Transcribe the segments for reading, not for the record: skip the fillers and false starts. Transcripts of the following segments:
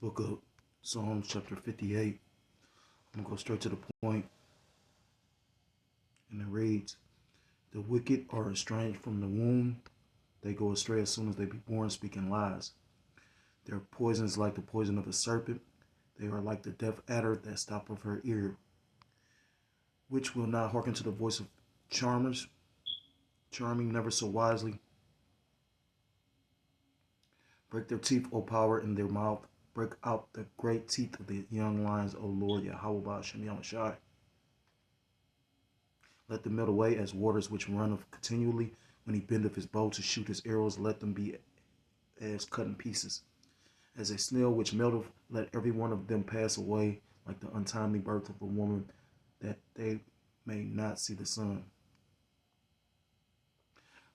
Book of Psalms, chapter 58. I'm going to go straight to the point, and it reads, "The wicked are estranged from the womb. They go astray as soon as they be born, speaking lies. Their poison is like the poison of a serpent. They are like the deaf adder that stoppeth her ear, which will not hearken to the voice of charmers, charming never so wisely. Break their teeth, O power, in their mouth. Break out the great teeth of the young lions, O Lord, Yahweh Ba'ashem Yahushai. Let them melt away as waters which runneth continually. When he bendeth his bow to shoot his arrows, let them be as cut in pieces. As a snail which melteth, let every one of them pass away, like the untimely birth of a woman, that they may not see the sun."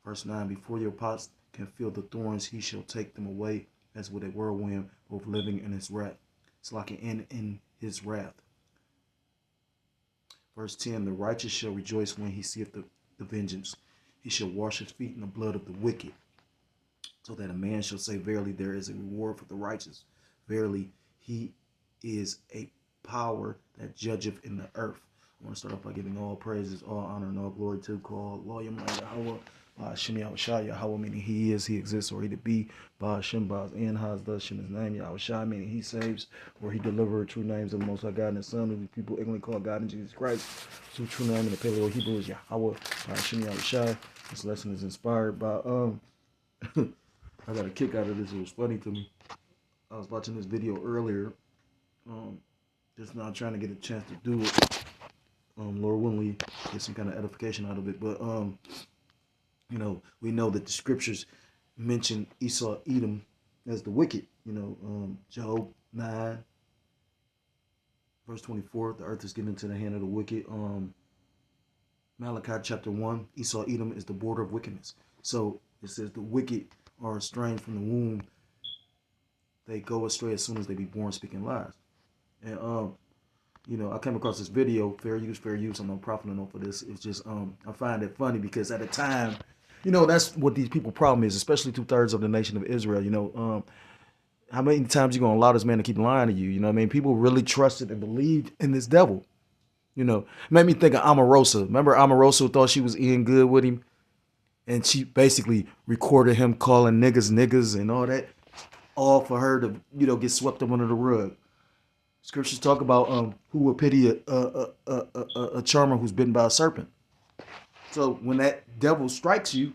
Verse 9, "Before your pots can feel the thorns, he shall take them away as with a whirlwind, both living in his wrath. It's like in his wrath." Verse 10, "The righteous shall rejoice when he seeth the vengeance. He shall wash his feet in the blood of the wicked, so that a man shall say, Verily, there is a reward for the righteous. Verily, he is a power that judgeth in the earth." I want to start off by giving all praises, all honor, and all glory to call Loyam Yahweh, Ba'ashem Yahushai, Yahweh, meaning he is, he exists, or he to be, Ba'ashem, Ba'as, and Haz, thus in his name, Yahushai, meaning he saves, or he delivered. True names of the Most High God and his Son, who people ignorantly call God and Jesus Christ. So true name in the Paleo Hebrew is Yahweh, Ba'ashem Yahushai. This lesson is inspired by, I got a kick out of this. It was funny to me. I was watching this video earlier, just now trying to get a chance to do it. Lord willing, we get some kind of edification out of it. But we know that the scriptures mention Esau, Edom as the wicked. Job 9, verse 24, the earth is given into the hand of the wicked. Malachi chapter 1, Esau, Edom is the border of wickedness. So it says the wicked are estranged from the womb. They go astray as soon as they be born, speaking lies. And I came across this video, fair use. I'm not profiting off of this. It's just I find it funny because at the time, that's what these people problem is, especially 2/3 of the nation of Israel. How many times you gonna allow this man to keep lying to you? People really trusted and believed in this devil. Made me think of Omarosa. Remember Omarosa thought she was in good with him? And she basically recorded him calling niggas and all that, all for her to, get swept up under the rug. Scriptures talk about who would pity a charmer who's bitten by a serpent. So when that devil strikes you,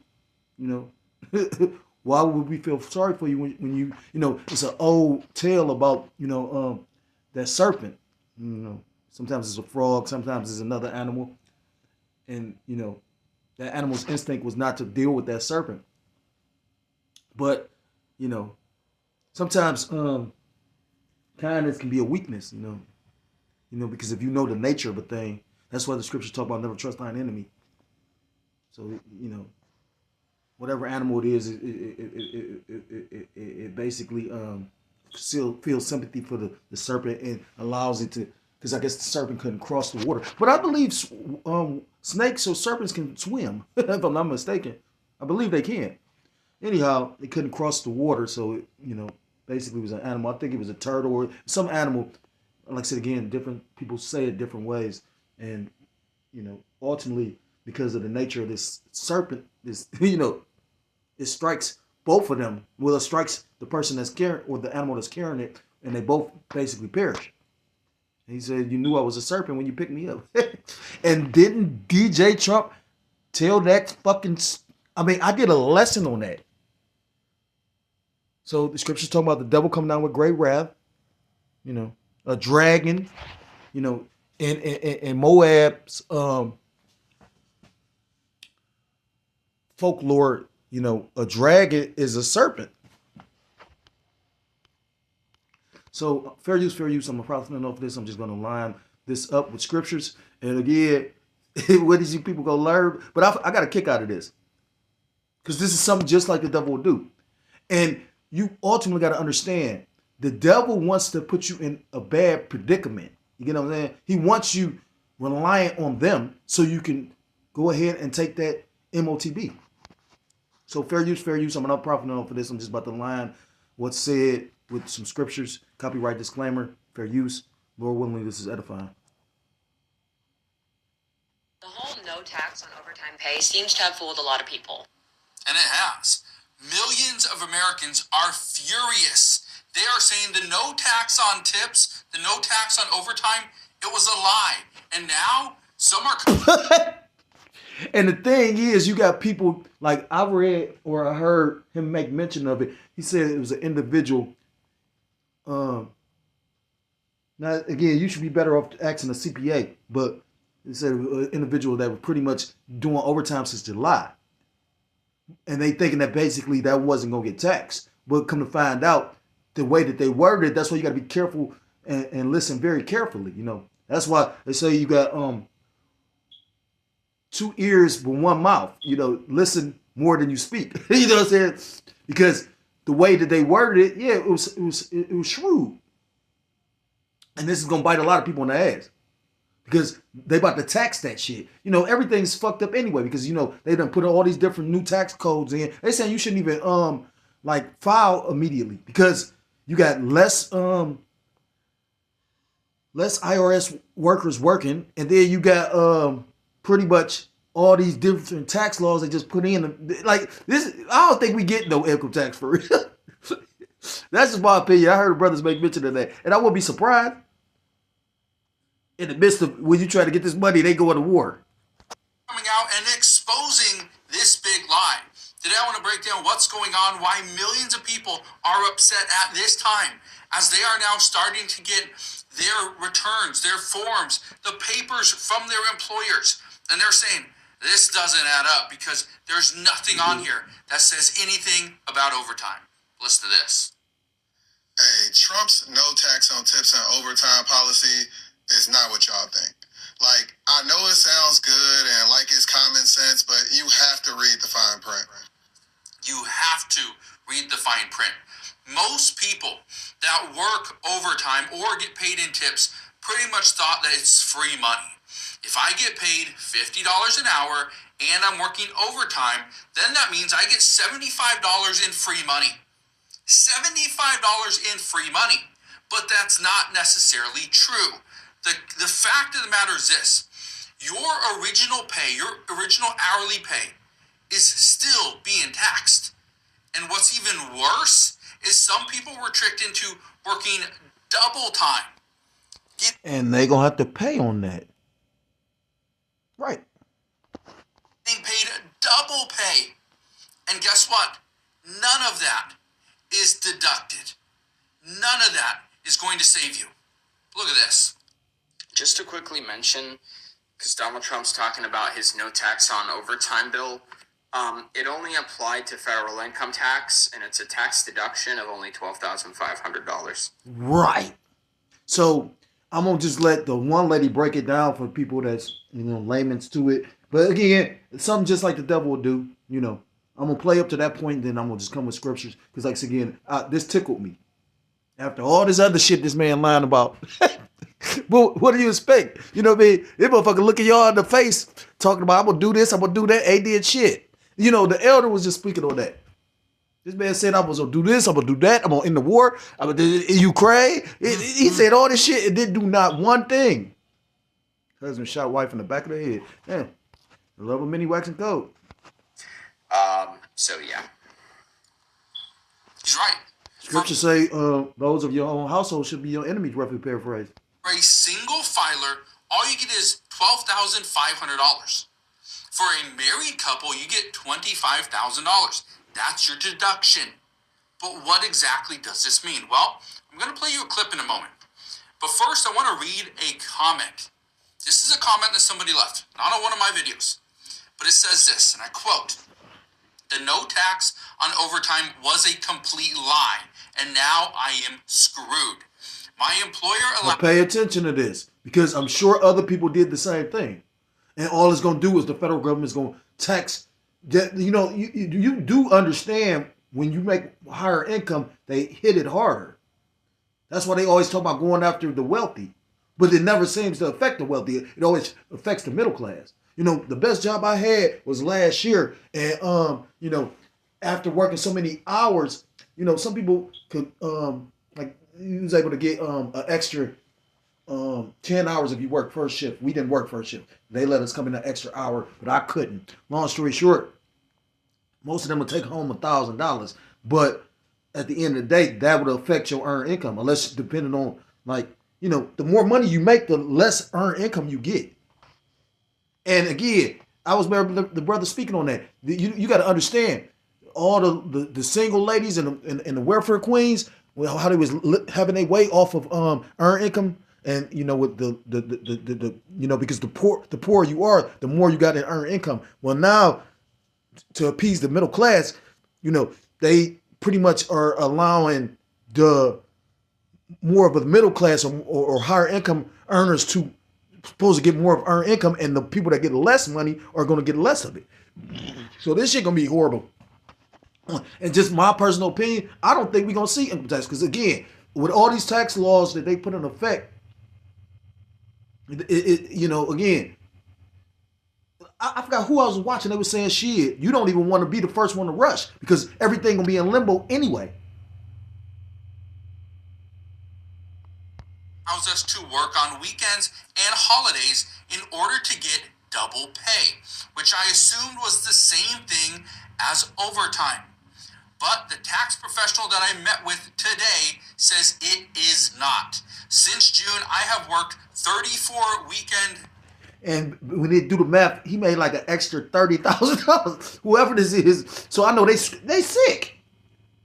why would we feel sorry for you when you it's an old tale about that serpent. Sometimes it's a frog, sometimes it's another animal, and that animal's instinct was not to deal with that serpent. But, sometimes kindness can be a weakness, because if you know the nature of a thing, that's why the scriptures talk about never trust thine enemy. So, whatever animal it is, it basically still feels sympathy for the serpent and allows it to, because I guess the serpent couldn't cross the water. But I believe snakes or serpents can swim, if I'm not mistaken. I believe they can. Anyhow, they couldn't cross the water, so, basically it was an animal. I think it was a turtle or some animal. Like I said again, different people say it different ways. And, ultimately, because of the nature of this serpent, it strikes both of them. Well, it strikes the person that's carrying, or the animal that's carrying it, and they both basically perish. He said, "You knew I was a serpent when you picked me up." And didn't DJ Trump tell that fucking... I did a lesson on that. So the scriptures talking about the devil coming down with great wrath, a dragon, in Moab's folklore, a dragon is a serpent. So fair use. I'm a prophet off this. I'm just going to line this up with scriptures. And again, what did you people go learn? But I got a kick out of this, because this is something just like the devil will do. And you ultimately got to understand, the devil wants to put you in a bad predicament. You get what I'm saying? He wants you reliant on them so you can go ahead and take that MOTB. So fair use. I'm not profiting off of this. I'm just about to line what's said with some scriptures. Copyright disclaimer, fair use. Lord willing, this is edifying. The whole no tax on overtime pay seems to have fooled a lot of people. And it has. Millions of Americans are furious. They are saying the no tax on tips, the no tax on overtime, it was a lie. And now some are... And the thing is, you got people, like I read or I heard him make mention of it. He said it was an individual. Now, again, you should be better off asking a CPA, but he said it was an individual that was pretty much doing overtime since July. And they thinking that basically that wasn't going to get taxed. But come to find out, the way that they worded it, that's why you got to be careful and listen very carefully. You know, that's why they say you got 2 ears but 1 mouth. You know, listen more than you speak. You know what I'm saying? Because the way that they worded it, yeah, it was shrewd. And this is gonna bite a lot of people in the ass. Because they about to tax that shit. You know, everything's fucked up anyway, because you know, they done put all these different new tax codes in. They saying you shouldn't even like file immediately because you got less IRS workers working, and then you got pretty much all these different tax laws they just put in. Like this, I don't think we get no income tax for real. That's just my opinion. I heard the brothers make mention of that, and I wouldn't be surprised. In the midst of when you try to get this money, they go into war. Coming out and exposing this big lie. Today I want to break down what's going on, why millions of people are upset at this time, as they are now starting to get their returns, their forms, the papers from their employers. And they're saying, this doesn't add up because there's nothing on here that says anything about overtime. Listen to this. Hey, Trump's no tax on tips and overtime policy is not what y'all think. Like, I know it sounds good and like it's common sense, but you have to read the fine print. You have to read the fine print. Most people that work overtime or get paid in tips pretty much thought that it's free money. If I get paid $50 an hour and I'm working overtime, then that means I get $75 in free money. $75 in free money. But that's not necessarily true. The fact of the matter is this. Your original pay, your original hourly pay is still being taxed. And what's even worse is some people were tricked into working double time. And they gonna have to pay on that. Right. Being paid double pay. And guess what? None of that is deducted. None of that is going to save you. Look at this. Just to quickly mention, because Donald Trump's talking about his no tax on overtime bill, it only applied to federal income tax, and it's a tax deduction of only $12,500. Right. So I'm gonna just let the one lady break it down for people that's, you know, layman's to it. But again, it's something just like the devil will do. You know, I'm gonna play up to that point, and then I'm gonna just come with scriptures because, like again, this tickled me. After all this other shit this man lying about. But what do you expect? You know what I mean? This motherfucker looking y'all in the face talking about, I'm going to do this, I'm going to do that, ain't did shit. You know, the elder was just speaking on that. This man said, I was going to do this, I'm going to do that, I'm going to end the war, I'm going to do Ukraine. He said all this shit and didn't do not one thing. Husband shot wife in the back of the head. Damn. The love of many waxing cold. So yeah. He's right. Scripture say those of your own household should be your enemies, roughly paraphrased. For a single filer, all you get is $12,500. For a married couple, you get $25,000. That's your deduction. But what exactly does this mean? Well, I'm going to play you a clip in a moment. But first, I want to read a comment. This is a comment that somebody left, not on one of my videos. But it says this, and I quote, "The no tax on overtime was a complete lie, and now I am screwed. My employer allowed..." Pay attention to this, because I'm sure other people did the same thing. And all it's going to do is the federal government is going to tax. You know, you do understand when you make higher income, they hit it harder. That's why they always talk about going after the wealthy. But it never seems to affect the wealthy. It always affects the middle class. You know, the best job I had was last year. And, you know, after working so many hours, you know, some people could you was able to get an extra 10 hours if you work first shift. We didn't work first shift. They let us come in an extra hour, but I couldn't. Long story short, most of them would take home $1,000, but at the end of the day, that would affect your earned income, unless depending on the more money you make, the less earned income you get. And again, I was the brother speaking on that. You got to understand all the single ladies and the welfare queens, well, how they was having their way off of earned income. And with the because the poorer you are, the more you got in earned income. Well, now to appease the middle class, they pretty much are allowing the more of the middle class or higher income earners to supposed to get more of earned income, and the people that get less money are going to get less of it. So this shit gonna be horrible. And just my personal opinion, I don't think we're gonna see income tax, because again, with all these tax laws that they put in effect, again, I forgot who I was watching. They were saying, shit, you don't even want to be the first one to rush because everything gonna be in limbo anyway. Allows us to work on weekends and holidays in order to get double pay, which I assumed was the same thing as overtime. But the tax professional that I met with today says it is not. Since June, I have worked 34 weekend. And when they do the math, he made like an extra $30,000. Whoever this is, so I know they sick.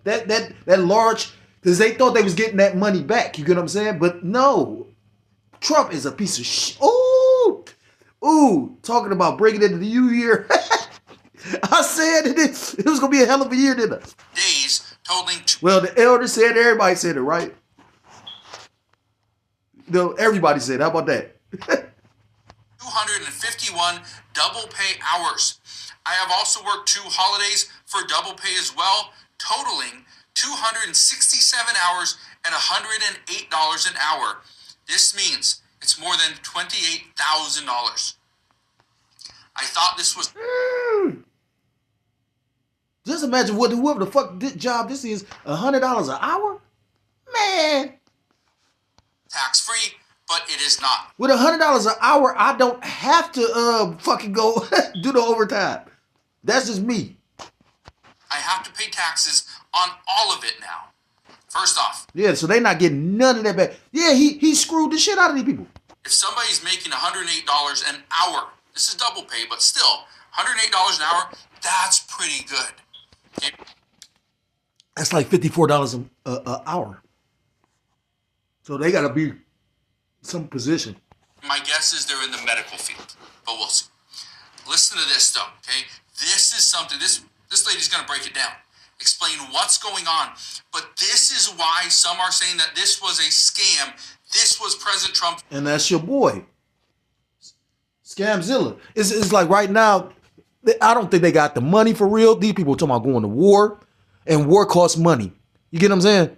That large, because they thought they was getting that money back. You get what I'm saying? But no, Trump is a piece of shit. Ooh, talking about breaking into the new year. I said it was gonna be a hell of a year, didn't I? Days totaling. Well, the elder said, everybody said it, right? No, everybody said it. How about that? 251 double pay hours. I have also worked 2 holidays for double pay as well, totaling 267 hours at $108 an hour. This means it's more than $28,000. I thought this was... Just imagine whoever the fuck job this is, $100 an hour? Man. Tax-free, but it is not. With $100 an hour, I don't have to fucking go do the overtime. That's just me. I have to pay taxes on all of it now. First off. Yeah, so they not getting none of that back. Yeah, he screwed the shit out of these people. If somebody's making $108 an hour, this is double pay, but still, $108 an hour, that's pretty good. Okay. That's like $54 an hour. So they got to be some position. My guess is they're in the medical field, but we'll see. Listen to this, though, okay? This is something, this lady's going to break it down, explain what's going on. But this is why some are saying that this was a scam. This was President Trump. And that's your boy, Scamzilla. It's like right now, I don't think they got the money for real. These people are talking about going to war, and war costs money. You get what I'm saying?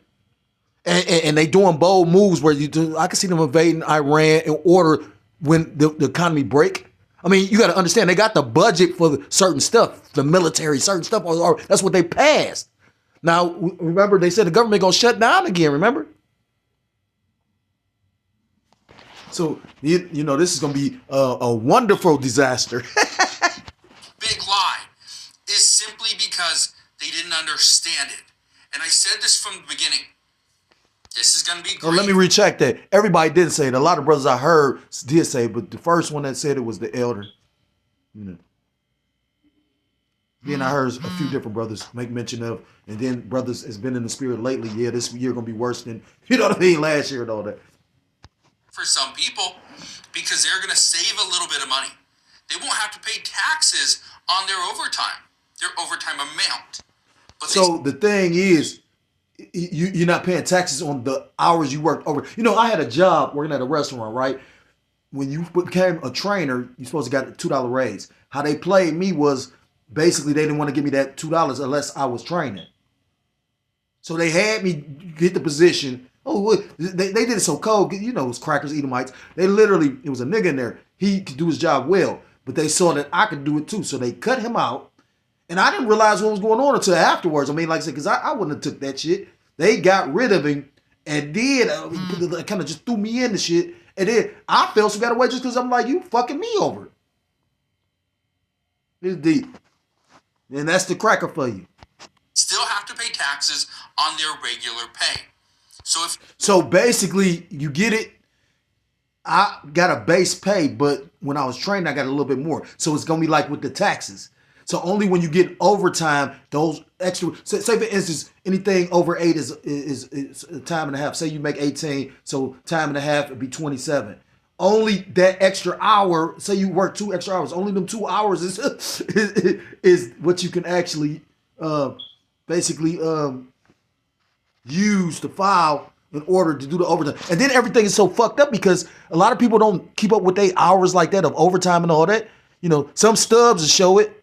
And they doing bold moves where I can see them invading Iran in order when the economy break. I mean, you got to understand, they got the budget for certain stuff, the military, certain stuff, or that's what they passed. Now, remember, they said the government going to shut down again, remember? So, this is going to be a wonderful disaster. Big lie is simply because they didn't understand it. And I said this from the beginning. This is going to be great. Oh, let me recheck that. Everybody didn't say it. A lot of brothers I heard did say it, but the first one that said it was the elder. Then I heard a few different brothers make mention of, and then brothers has been in the spirit lately. Yeah, this year going to be worse than, last year and all that. For some people, because they're going to save a little bit of money. They won't have to pay taxes on their overtime amount. But so the thing is, you're not paying taxes on the hours you worked over. I had a job working at a restaurant, right? When you became a trainer, you're supposed to get a $2 raise. How they played me was basically they didn't want to give me that $2 unless I was training. So they had me get the position. Oh, they did it so cold. It was crackers, Edomites. They literally, it was a nigga in there. He could do his job well, but they saw that I could do it too. So they cut him out. And I didn't realize what was going on until afterwards. I mean, like I said, because I wouldn't have took that shit. They got rid of him And then kind of just threw me in the shit. And then I felt some kind of way just because I'm like, you fucking me over. It's deep. And that's the cracker for you. Still have to pay taxes on their regular pay. So basically, you get it. I got a base pay, but when I was training, I got a little bit more. So it's gonna be like with the taxes. So only when you get overtime, those extra. Say for instance, anything over 8 is a time and a half. Say you make 18, so time and a half would be 27. Only that extra hour. Say you work 2 extra hours. Only them 2 hours is what you can actually basically use to file in order to do the overtime. And then everything is so fucked up because a lot of people don't keep up with their hours like that of overtime and all that. You know, some stubs show it.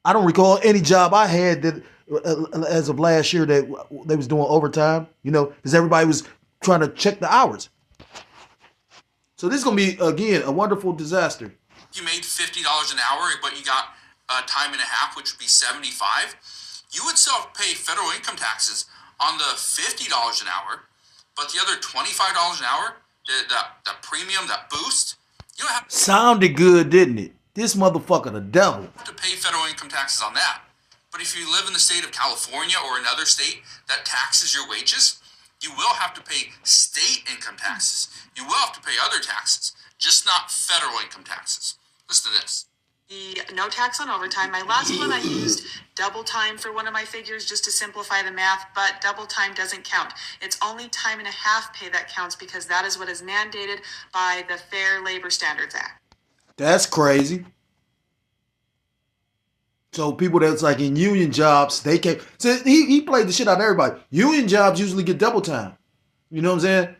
I don't recall any job I had that as of last year that they was doing overtime, you know, because everybody was trying to check the hours. So this is going to be, again, a wonderful disaster. You made $50 an hour, but you got time and a half, which would be $75. You would still have to pay federal income taxes on the $50 an hour, but the other $25 an hour, the premium, that boost, you don't have Sounded good, didn't it? This motherfucker the devil. to pay federal income taxes on that. But if you live in the state of California or another state that taxes your wages, you will have to pay state income taxes. You will have to pay other taxes, just not federal income taxes. Listen to this. The no tax on overtime. My last one, I used double time for one of my figures just to simplify the math, but double time doesn't count. It's only time and a half pay that counts because that is what is mandated by the Fair Labor Standards Act. That's crazy. So people that's like in union jobs, they can't. So he played the shit out of everybody. Union jobs usually get double time. You know what I'm saying?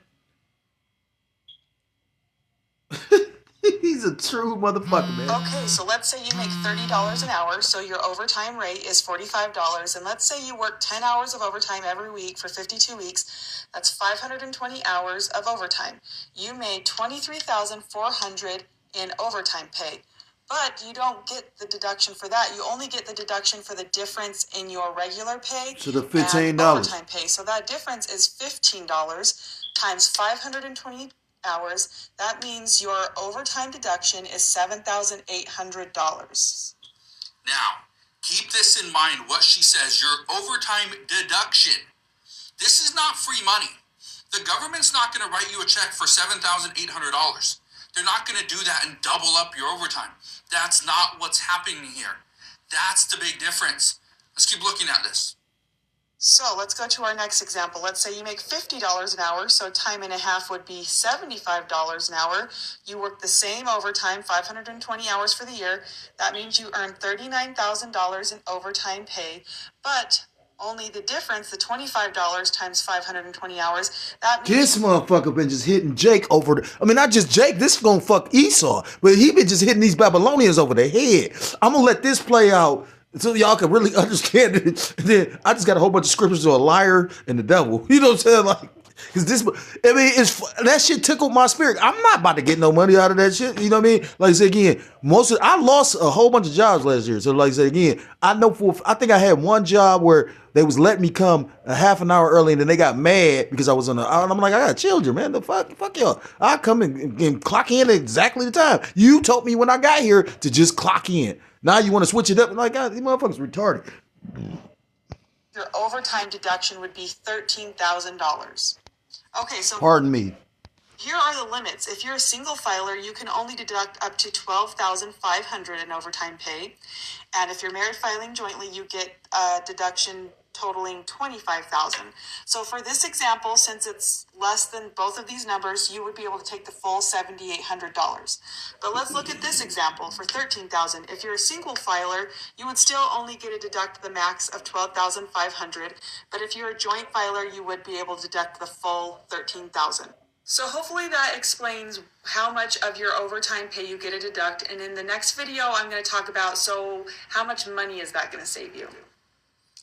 He's a true motherfucker, man. Okay, so let's say you make $30 an hour, so your overtime rate is $45, and let's say you work 10 hours of overtime every week for 52 weeks. That's 520 hours of overtime. You made $23,400 in overtime pay. But you don't get the deduction for that. You only get the deduction for the difference in your regular pay So the and $15. overtime pay. So that difference is $15 times 520 hours. That means your overtime deduction is $7,800. Now, keep this in mind, what she says, your overtime deduction. This is not free money. The government's not going to write you a check for $7,800. They're not going to do that and double up your overtime. That's not what's happening here. That's the big difference. Let's keep looking at this. So let's go to our next example. Let's say you make $50 an hour, so time and a half would be $75 an hour. You work the same overtime, 520 hours for the year. That means you earn $39,000 in overtime pay, but only the difference, the $25 times 520 hours, that means This motherfucker been just hitting Jake over the. I mean, not just Jake. This gonna fuck Esau, but he been just hitting these Babylonians over the head. I'm gonna let this play out so y'all can really understand it. And then I just got a whole bunch of scriptures to a liar and the devil. You know what I'm saying? Like, cause this, I mean, that shit tickled my spirit. I'm not about to get no money out of that shit. You know what I mean? Like I said again, I lost a whole bunch of jobs last year. So like I said again, I think I had one job where they was letting me come a half an hour early, and then they got mad because I was and I'm like, I got children, man. The fuck y'all. I come and clock in at exactly the time. You told me when I got here to just clock in. Now you want to switch it up? Like, God, these motherfuckers retarded. your overtime deduction would be $13,000. Okay, so Pardon me. here are the limits. If you're a single filer, you can only deduct up to $12,500 in overtime pay. And if you're married filing jointly, you get a deduction totaling $25,000. So for this example, since it's less than both of these numbers, you would be able to take the full $7,800. But let's look at this example for $13,000. If you're a single filer, you would still only get to deduct the max of $12,500. But if you're a joint filer, you would be able to deduct the full $13,000. So hopefully that explains how much of your overtime pay you get to deduct. And in the next video, I'm going to talk about, so how much money is that going to save you?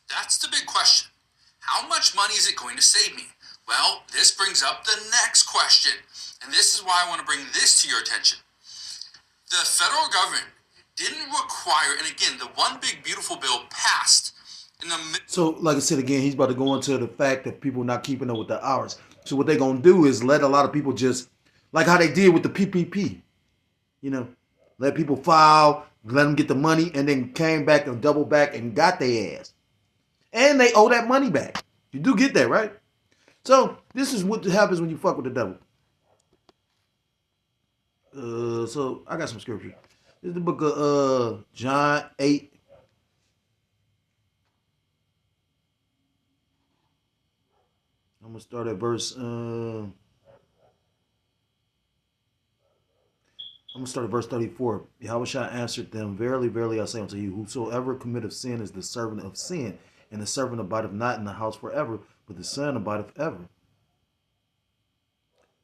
That's the big question. How much money is it going to save me? Well, this brings up the next question. And this is why I want to bring this to your attention. The federal government didn't require, and again, the One Big Beautiful Bill passed in in the So, like I said again, he's about to go into the fact that people not keeping up with the hours. So what they're gonna do is let a lot of people just like how they did with the PPP. You know, let people file, let them get the money, and then came back and double back and got their ass. And they owe that money back. You do get that, right? So this is what happens when you fuck with the devil. So I got some scripture. This is the book of John 8. I'm gonna start at verse. I'm gonna start at verse 34. Yahushua answered them, "Verily, verily, I say unto you, whosoever committeth sin is the servant of sin, and the servant abideth not in the house forever, but the Son abideth ever."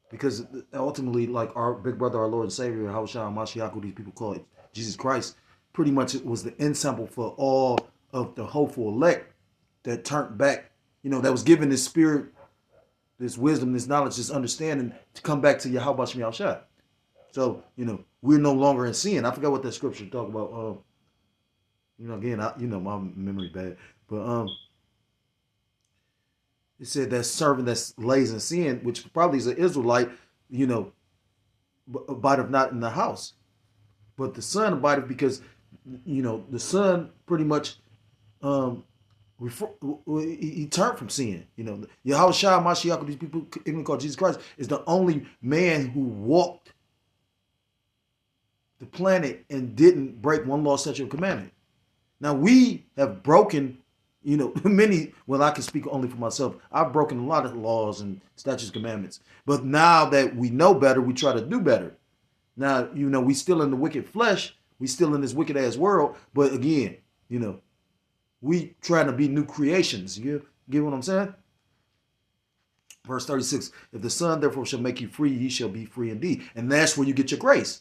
Because ultimately, like our big brother, our Lord and Savior, Yahushua Mashiach, who these people call it, Jesus Christ, pretty much it was the ensample for all of the hopeful elect that turned back. You know, that was given this spirit, this wisdom, this knowledge, this understanding to come back to Yahweh Shem Yahushua. So, you know, we're no longer in sin. I forgot what that scripture talk about. You know, again, my memory bad, but it said that servant that lays in sin, which probably is an Israelite, you know, abideth not in the house, but the Son abideth, because, you know, the Son pretty much he turned from sin. You know, Yahushua Mashiach, these people even called Jesus Christ, is the only man who walked the planet and didn't break one law, statute, or commandment. Now we have broken, you know, many. Well, I can speak only for myself. I've broken a lot of laws and statutes, commandments. But now that we know better, we try to do better. Now, you know, we still in the wicked flesh. We still in this wicked ass world. But again, you know, we trying to be new creations. You get what I'm saying? Verse 36, if the Son therefore shall make you free, ye shall be free indeed. And that's where you get your grace.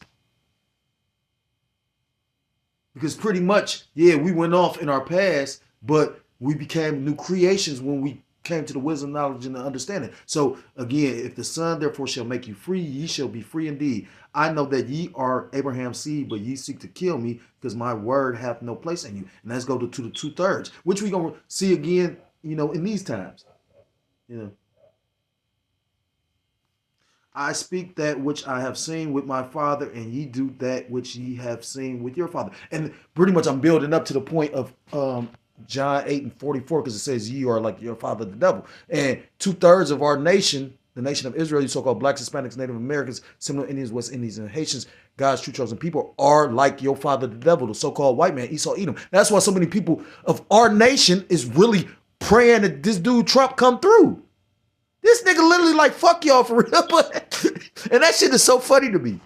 Because pretty much, yeah, we went off in our past, but we became new creations when we came to the wisdom, knowledge, and the understanding. So again, if the Son therefore shall make you free, ye shall be free indeed. I know that ye are Abraham's seed, but ye seek to kill me, because my word hath no place in you. And let's go to the 2/3, which we're going to see again, you know, in these times. You know, I speak that which I have seen with my father, and ye do that which ye have seen with your father. And pretty much I'm building up to the point of John 8:44, because it says ye are like your father the devil. And 2/3 of our nation, the nation of Israel, you so-called blacks, Hispanics, Native Americans, Seminole Indians, West Indians, and Haitians, God's true chosen people, are like your father the devil, the so-called white man, Esau Edom. That's why so many people of our nation is really praying that this dude Trump come through. This nigga literally like, fuck y'all for real. And that shit is so funny to me.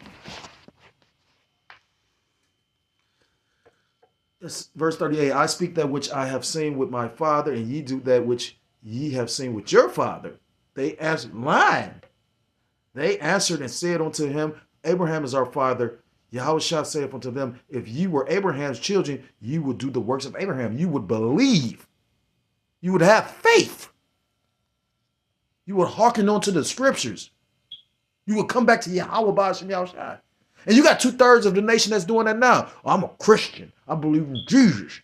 Verse 38, I speak that which I have seen with my father, and ye do that which ye have seen with your father. They answered, lying. They answered and said unto him, Abraham is our father. Yahushua saith unto them, if ye were Abraham's children, you would do the works of Abraham. You would believe. You would have faith. You would hearken on to the scriptures. You would come back to Yahweh Ba'ashem Yahushua. And you got 2/3 of the nation that's doing that now. Oh, I'm a Christian. I believe in Jesus.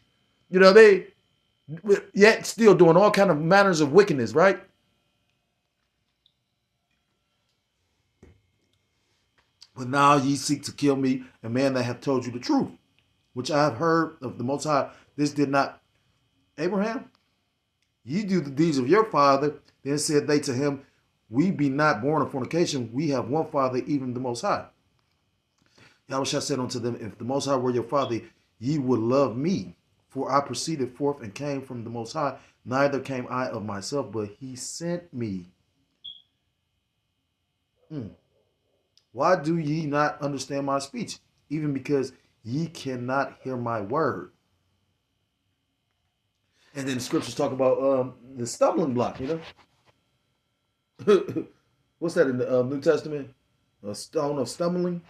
You know, they yet still doing all kind of manners of wickedness, right? But now ye seek to kill me, a man that hath told you the truth, which I have heard of the Most High. This did not Abraham. Ye do the deeds of your father. Then said they to him, we be not born of fornication. We have one Father, even the Most High. Yahushua said unto them, if the Most High were your Father, ye would love me. For I proceeded forth and came from the Most High. Neither came I of myself, but he sent me. Why do ye not understand my speech? Even because ye cannot hear my word. And then the scriptures talk about the stumbling block, you know. What's that in the New Testament? A stone of stumbling.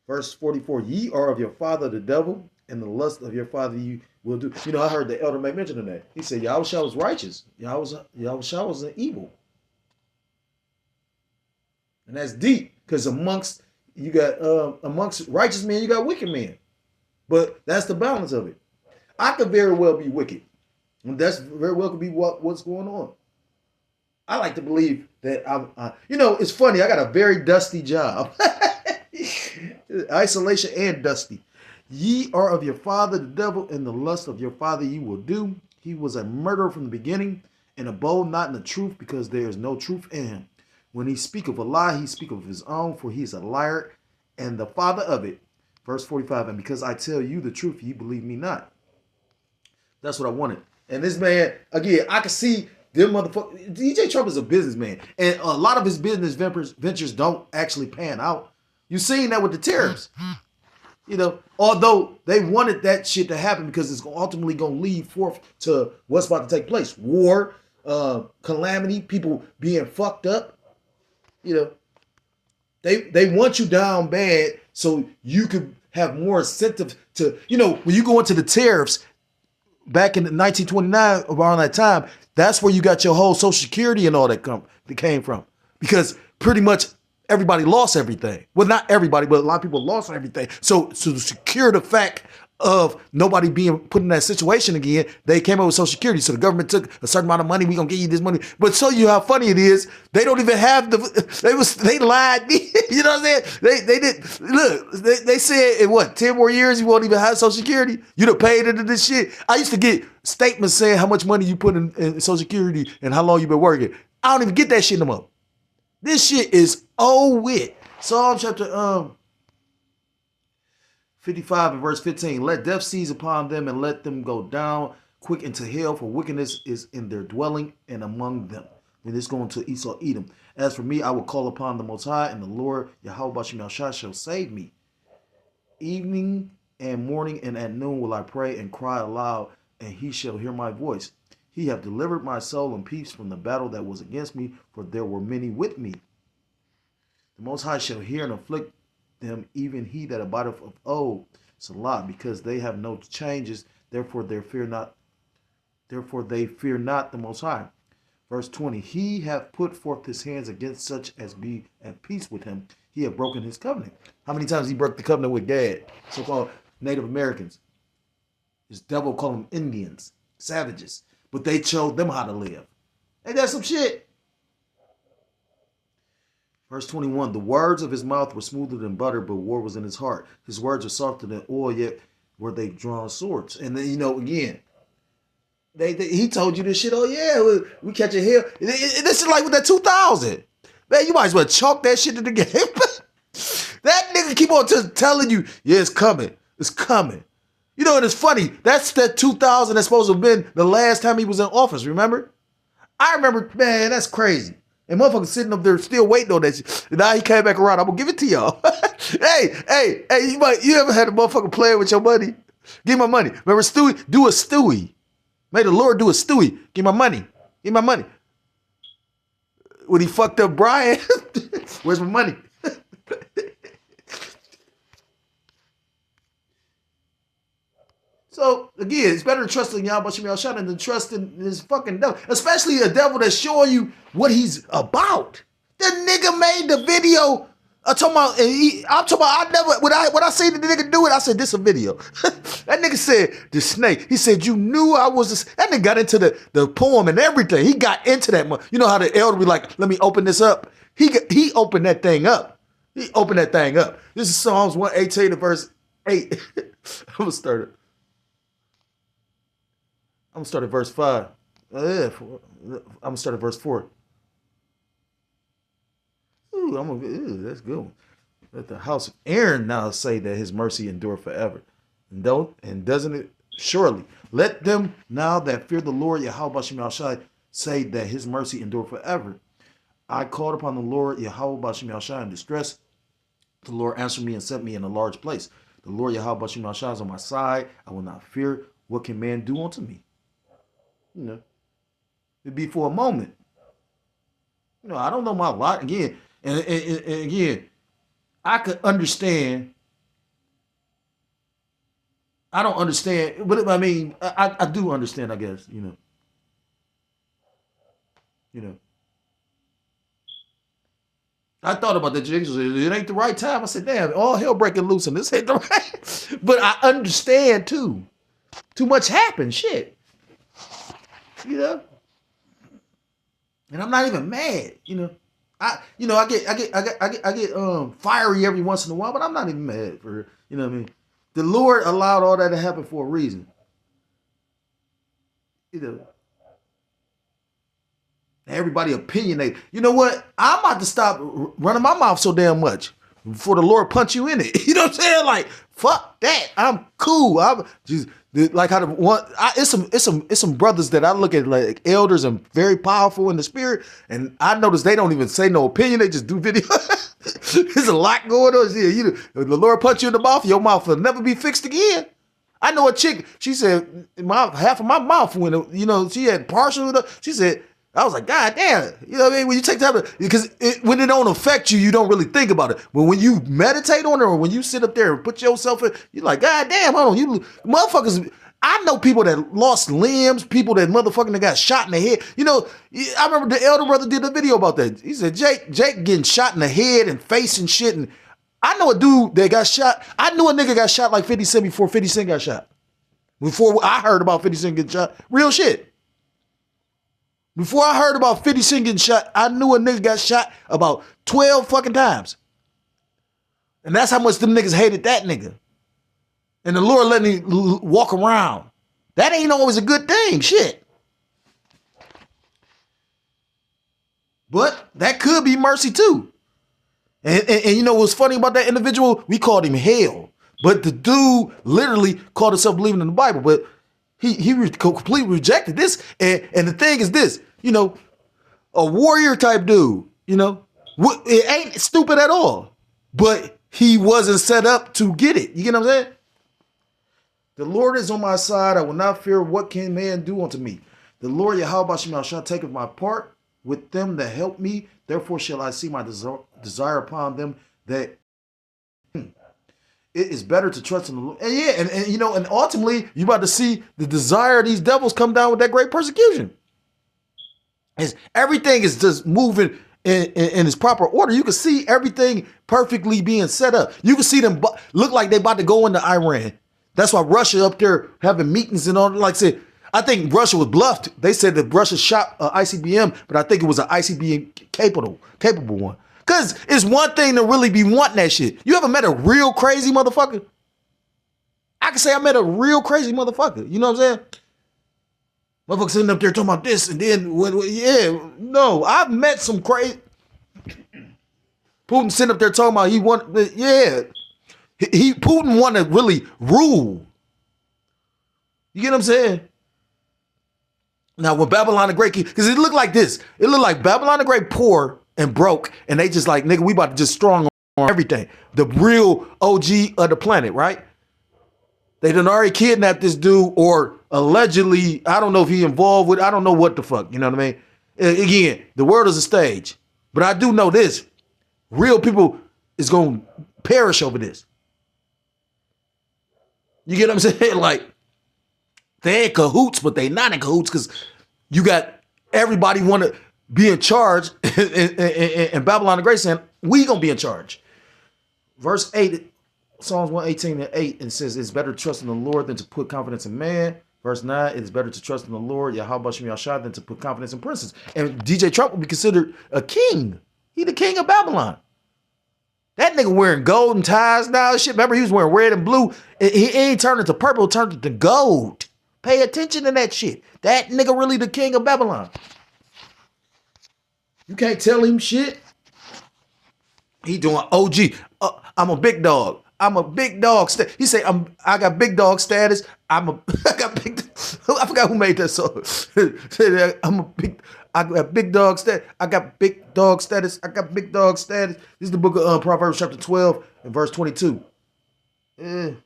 Verse 44, ye are of your father the devil, and the lust of your father you will do. You know, I heard the elder make mention of that. He said Yahushua was righteous. Yahushua was an evil. And that's deep, because amongst righteous men, you got wicked men. But that's the balance of it. I could very well be wicked. And that's very well could be what's going on. I like to believe that it's funny. I got a very dusty job. Isolation and dusty. Ye are of your father the devil, and the lust of your father ye will do. He was a murderer from the beginning, and abode not in the truth, because there is no truth in him. When he speak of a lie, he speak of his own, for he is a liar and the father of it. Verse 45, and because I tell you the truth, ye believe me not. That's what I wanted. And this man, again, I can see them motherfuckers. DJ Trump is a businessman, and a lot of his business ventures don't actually pan out. You've seen that with the tariffs. Although they wanted that shit to happen because it's ultimately going to lead forth to what's about to take place. War, calamity, people being fucked up. They want you down bad so you could have more incentive to, when you go into the tariffs back in 1929, around that time, that's where you got your whole Social Security and all that came from. Because pretty much everybody lost everything. Well, not everybody, but a lot of people lost everything. So to secure the fact of nobody being put in that situation again, they came up with Social Security. So the government took a certain amount of money. We're gonna give you this money. But show you how funny it is, they don't even have they lied. You know what I'm saying? They did look, they said in 10 more years you won't even have Social Security? You'd have paid into this shit. I used to get statements saying how much money you put in Social Security and how long you've been working. I don't even get that shit no more. This shit is old wit. Psalm chapter 55 and verse 15. Let death seize upon them, and let them go down quick into hell, for wickedness is in their dwelling and among them. And it's going to Esau, Edom. As for me, I will call upon the Most High, and the Lord Yahweh Bashim Yahshua shall save me. Evening and morning and at noon will I pray and cry aloud, and he shall hear my voice. He hath delivered my soul in peace from the battle that was against me, for there were many with me. The Most High shall hear and afflict them, even he that abideth of old. Salah, because they have no changes, therefore they fear not the Most High. Verse 20, he hath put forth his hands against such as be at peace with him. He hath broken his covenant. How many times he broke the covenant with Gad, so-called Native Americans? His devil called them Indians, savages. But they showed them how to live. Ain't that some shit? Verse 21, the words of his mouth were smoother than butter, but war was in his heart. His words are softer than oil, yet were they drawn swords. And then, again, he told you this shit, oh yeah, we catch a hell. This is like with that 2000. Man, you might as well chalk that shit to the game. That nigga keep on just telling you, yeah, it's coming. It's coming. And it's funny. That's that 2000 that's supposed to have been the last time he was in office, remember? I remember, man, that's crazy. And motherfuckers sitting up there still waiting on that shit. Now he came back around. I'm going to give it to y'all. hey, you ever had a motherfucker playing with your money? Give my money. Remember Stewie? Do a Stewie. May the Lord do a Stewie. Give my money. Give my money. When he fucked up Brian, where's my money? So, again, it's better to trust in Yahweh Shem Yahshua than to trust in this fucking devil. Especially a devil that's showing you what he's about. The nigga made the video. I'm talking about, when I see the nigga do it, I said, this a video. That nigga said, the snake. He said, you knew I was that nigga got into the poem and everything. He got into that. You know how the elder be like, let me open this up? He opened that thing up. He opened that thing up. This is Psalms 118 verse 8. I'm going to start it. I'm going to start at verse 5. I'm going to start at verse 4. Ooh, that's good. Let the house of Aaron now say that his mercy endure forever. And doesn't it? Surely. Let them now that fear the Lord, Yahweh Bashim Yahshua, say that his mercy endure forever. I called upon the Lord, Yahweh Bashim Yahshua, in distress. The Lord answered me and set me in a large place. The Lord, Yahweh Bashim Yahshua, is on my side. I will not fear. What can man do unto me? It'd be for a moment. I don't know my lot. Again, and again, I could understand. I don't understand, but I mean, I do understand, I guess, I thought about that. It ain't the right time. I said, damn, all hell breaking loose and this ain't the right. But I understand too. Too much happened. Shit. You know? And I'm not even mad, you know. I get fiery every once in a while, but I'm not even mad for, you know what I mean? The Lord allowed all that to happen for a reason. You know. Everybody opinionated. You know what? I'm about to stop running my mouth so damn much before the Lord punch you in it. You know what I'm saying? Like, fuck that. I'm cool. I'm just like how the one. It's some brothers that I look at like elders and very powerful in the spirit, and I notice they don't even say no opinion. They just do video. There's a lot going on here. You know, the Lord punch you in the mouth, your mouth will never be fixed again. I know a chick. She said half of my mouth when she had partial. She said. I was like, God damn, you know what I mean? When you take time, because when it don't affect you, you don't really think about it. But when you meditate on it, or when you sit up there and put yourself in, you're like, God damn, hold on, you motherfuckers. I know people that lost limbs, people that motherfucking got shot in the head. You know, I remember the elder brother did a video about that. He said, Jake getting shot in the head and face and shit. And I know a dude that got shot. I knew a nigga got shot like 50 Cent before 50 Cent got shot. Before I heard about 50 Cent getting shot. Real shit. Before I heard about 50 Cent getting shot, I knew a nigga got shot about 12 fucking times. And that's how much them niggas hated that nigga. And the Lord let me walk around. That ain't always a good thing, shit. But that could be mercy too. And you know what's funny about that individual? We called him hell. But the dude literally called himself believing in the Bible. But he completely rejected this. And the thing is this, you know, a warrior type dude, you know, it ain't stupid at all. But he wasn't set up to get it. You get what I'm saying? The Lord is on my side. I will not fear what can man do unto me. The Lord Yahweh Shemel shall take my part with them that help me. Therefore shall I see my desire upon them that it is better to trust in the Lord. And yeah, and you know, and ultimately you're about to see the desire of these devils come down with that great persecution. Everything is just moving in its proper order. You can see everything perfectly being set up. You can see them look like they about to go into Iran. That's why Russia up there having meetings and all. Like I said, I think Russia was bluffed. They said that Russia shot ICBM, but I think it was an ICBM capable one. Because it's one thing to really be wanting that shit. You ever met a real crazy motherfucker? I can say I met a real crazy motherfucker. You know what I'm saying? Motherfucker sitting up there talking about this and then, no, I've met some crazy. Putin sitting up there talking about Putin want to really rule. You get what I'm saying? Now, when Babylon the Great, because it looked like this. It looked like Babylon the Great poor and broke, and they just like, nigga, we about to just strong on everything. The real OG of the planet, right? They done already kidnapped this dude, or allegedly, I don't know if he involved with, I don't know what the fuck, you know what I mean? Again, the world is a stage. But I do know this. Real people is going to perish over this. You get what I'm saying? Like, they in cahoots, but they not in cahoots because you got everybody want to be in charge, and Babylon the Great saying, we going to be in charge. Verse 8, Psalms 118:8, and says, it's better to trust in the Lord than to put confidence in man. Verse 9, it's better to trust in the Lord, Yahweh Shem Yahshua, than to put confidence in princes. And DJ Trump would be considered a king. He the king of Babylon. That nigga wearing golden ties now. Shit, remember he was wearing red and blue. He ain't turned into purple, turned into gold. Pay attention to that shit. That nigga really the king of Babylon. You can't tell him shit. He doing OG. I'm a big dog. I'm a big dog. He say I got big dog status. I got big. I forgot who made that song. I got big dog status. I got big dog status. I got big dog status. This is the book of Proverbs chapter 12 and verse 22. I'm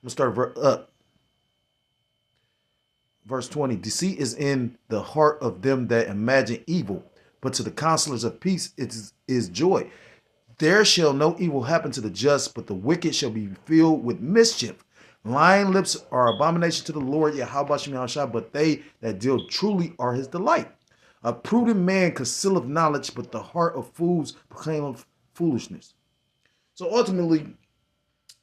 gonna start up. Verse 20. Deceit is in the heart of them that imagine evil, but to the counselors of peace it is joy. There shall no evil happen to the just, but the wicked shall be filled with mischief. Lying lips are abomination to the Lord, Yahweh Shem Yahshua, but they that deal truly are his delight. A prudent man concealeth knowledge, but the heart of fools proclaimeth foolishness. So ultimately,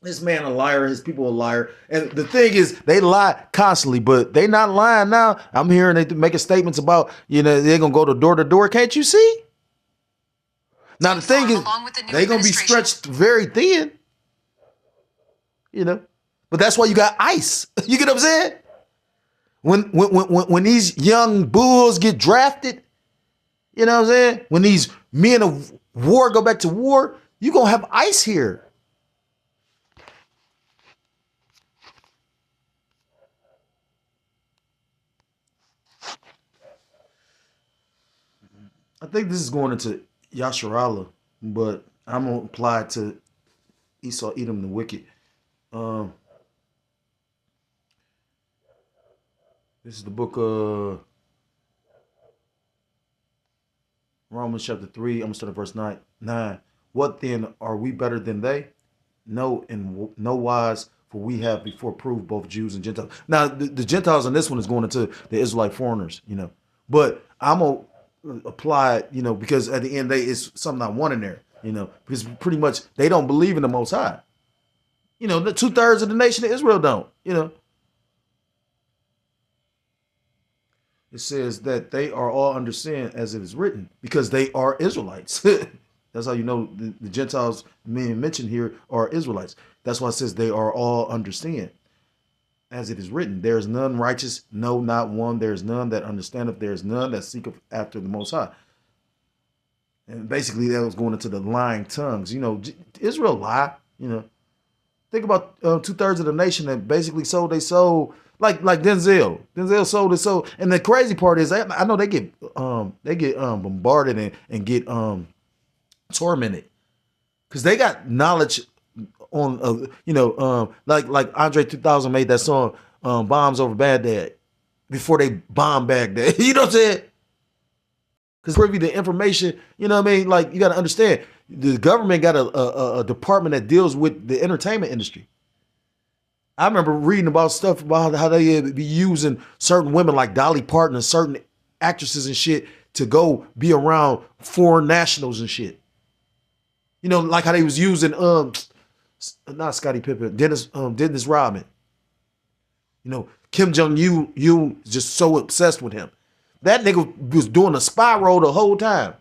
This man a liar, his people a liar. And the thing is, they lie constantly, but they not lying now. I'm hearing they making statements about, they're going to go to door. Can't you see? Now, the thing is, they're going to be stretched very thin, But that's why you got ICE. You get what I'm saying? When these young bulls get drafted, you know what I'm saying? When these men of war go back to war, you're going to have ICE here. I think this is going into Yasharallah, but I'm going to apply it to Esau, Edom, the wicked. This is the book of Romans chapter 3. I'm going to start at verse 9. What then, are we better than they? No, in no wise, for we have before proved both Jews and Gentiles. Now, the Gentiles on this one is going into the Israelite foreigners, But I'm going to apply it, because at the end of the day, it's something I want in there, because pretty much they don't believe in the Most High. The 2/3 of the nation of Israel don't, It says that they are all under sin as it is written, because they are Israelites. That's how you know the Gentiles being mentioned here are Israelites. That's why it says they are all under sin. As it is written, there is none righteous, no, not one. There is none that understandeth. There is none that seeketh after the Most High. And basically, that was going into the lying tongues. Israel lie. Think about 2/3 of the nation that basically sold their soul, like Denzel. Denzel sold his soul. And the crazy part is, I know they get bombarded and get tormented because they got knowledge on like Andre 3000 made that song Bombs Over Baghdad before they bombed Baghdad. You know what I'm saying? Because privy to information, like you got to understand the government got a department that deals with the entertainment industry. I remember reading about stuff about how they be using certain women like Dolly Parton and certain actresses and shit to go be around foreign nationals and shit. Like how they was using not Scottie Pippen, Dennis Rodman. Kim Jong-un is just so obsessed with him. That nigga was doing a spy roll the whole time.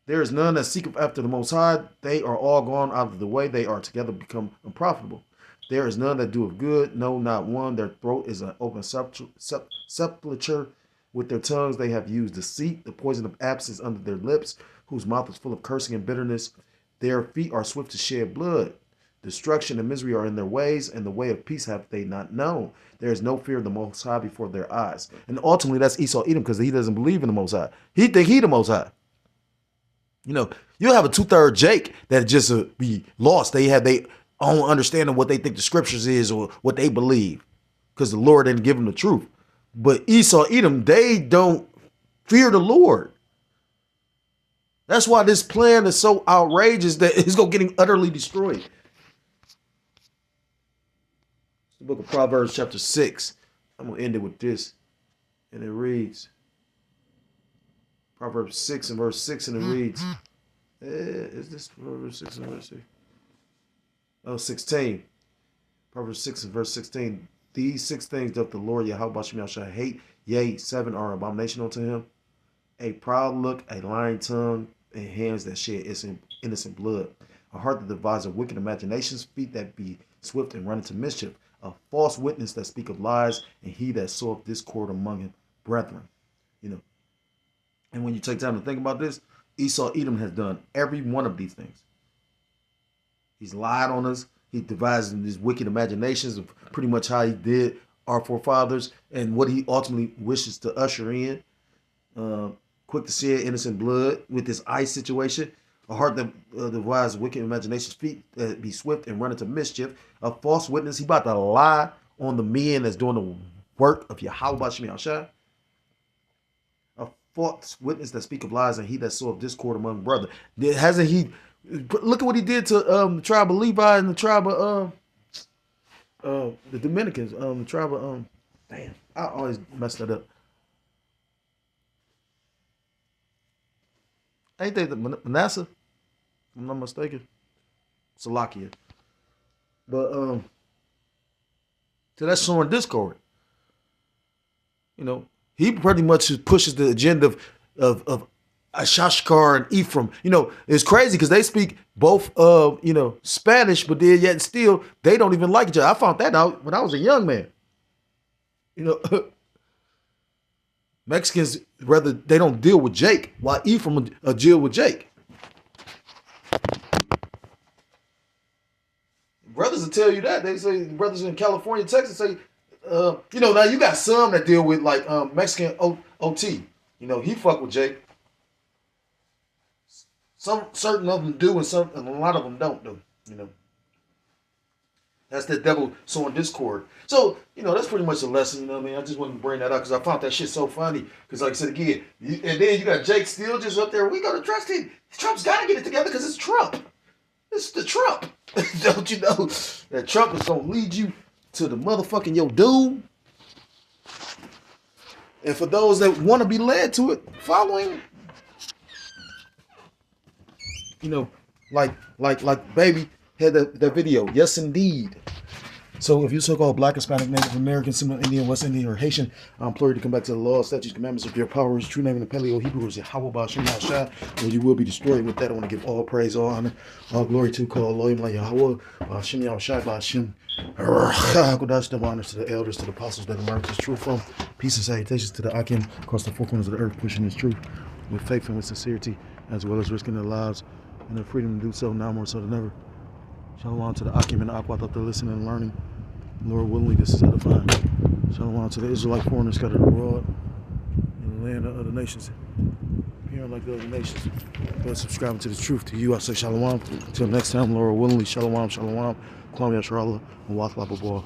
There is none that seeketh after the Most High. They are all gone out of the way. They are together become unprofitable. There is none that doeth good. No, not one. Their throat is an open sepulchre. With their tongues they have used deceit. The poison of apes is under their lips, whose mouth is full of cursing and bitterness. Their feet are swift to shed blood. Destruction and misery are in their ways, and the way of peace have they not known. There is no fear of the Most High before their eyes. And ultimately, that's Esau Edom, because he doesn't believe in the Most High. He think he the Most High. You'll have a 2/3 Jake that just be lost. They have their own understanding what they think the scriptures is or what they believe, because the Lord didn't give them the truth. But Esau Edom, they don't fear the Lord. That's why this plan is so outrageous that it's going to get utterly destroyed. The book of Proverbs chapter 6. I'm going to end it with this. And it reads, Proverbs 6 and verse 6, and it reads, is this Proverbs 6 and verse 6? Oh, 16. Proverbs 6 and verse 16. These 6 things doth the Lord Yahweh Shemiah shall hate. Yea, 7 are abomination unto him. A proud look, a lying tongue, and hands that shed innocent blood. A heart that devises wicked imaginations, feet that be swift and run into mischief. A false witness that speak of lies, and he that soweth discord among his brethren. And when you take time to think about this, Esau Edom has done every one of these things. He's lied on us. He devised these wicked imaginations of pretty much how he did our forefathers and what he ultimately wishes to usher in. Quick to shed innocent blood with this ICE situation. A heart that devises wicked imaginations, feet that be swift and run into mischief. A false witness. He about to lie on the men that's doing the work of Yahweh Shemiah Shai. A false witness that speak of lies, and he that soweth discord among brethren. Hasn't he? Look at what he did to the tribe of Levi and the tribe of the Dominicans. The tribe of damn, I always mess that up. Ain't they the Manasseh? If I'm not mistaken. Salakia. But so that's showing discord. He pretty much pushes the agenda of Ashashkar and Ephraim. It's crazy because they speak both Spanish, but then yet still they don't even like each other. I found that out when I was a young man. Mexicans rather they don't deal with Jake, while Ephraim deal with Jake. Brothers will tell you that. They say brothers in California, Texas say, now you got some that deal with like Mexican OT. He fuck with Jake. Some certain of them do, and a lot of them don't do. That's the devil sowing discord. So that's pretty much a lesson. I just wanted to bring that up because I found that shit so funny. Because like I said again, and then you got Jake still just up there. We gonna trust him. Trump's got to get it together because it's Trump. It's the Trump. Don't you know that Trump is gonna lead you to the motherfucking your doom? And for those that want to be led to it, following, like baby had that video. Yes, indeed. So if you so-called Black, Hispanic, Native American, Seminole Indian, West Indian, or Haitian, I implore you to come back to the law, statutes, commandments of your powers, true name in the Paleo Hebrew is Yahweh Ba'Shem Yahshua, or you will be destroyed. With that, I want to give all praise, all honor, all glory to call Elohim like Yahweh Ba'Shem Yahshua Ba'Shem. Kodash, double honors to the elders, to the apostles that emerged this truth from. Peace and salutations to the Akim across the four corners of the earth, pushing this truth with faith and with sincerity, as well as risking their lives and their freedom to do so now more so than ever. Shalom to the Akim and the Akwat up there listening and learning. Lord willingly, this is edifying. Shalom to the Israelite foreigners scattered abroad in the land of other nations, appearing like the other nations, but subscribing to the truth. To you, I say shalom. Until next time, Lord willingly, shalom, shalom. Kwame Yasharallah, and Wath Lababah.